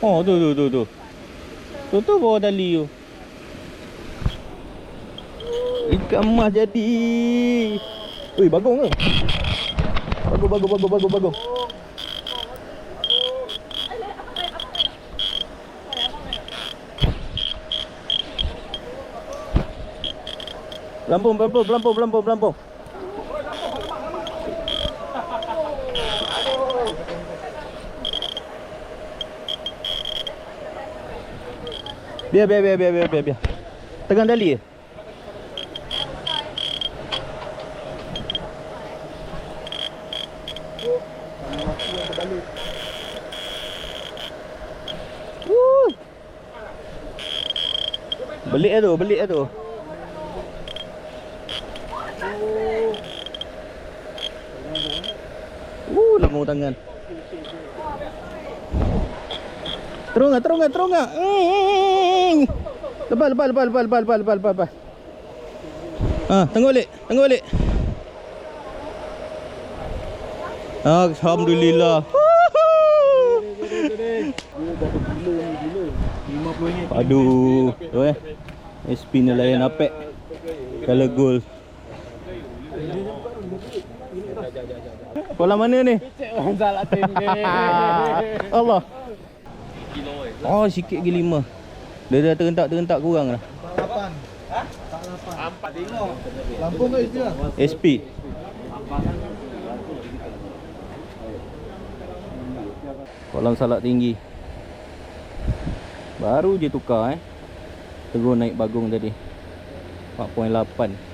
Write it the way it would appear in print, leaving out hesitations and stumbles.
Oh, tu. Tu bawah tali tu. Ikan emas jadi. Ui, bagong ke? Bagong. Pelampung. Biar. Tegang tali. Belik tu. Lambung tangan. Terung ah. Lepas. Tengok balik. Alhamdulillah. Aduh, tu SP ni layan apek. Color gold. Kolam mana ni? Allah. Oh, sikit lagi 5. Dia dah terentak kurang dah. 8. Ha? 4 tengok. Lampung ke SP lah? SP. Kolam salak tinggi. Baru je tukar Tegur naik bagong tadi 4.8.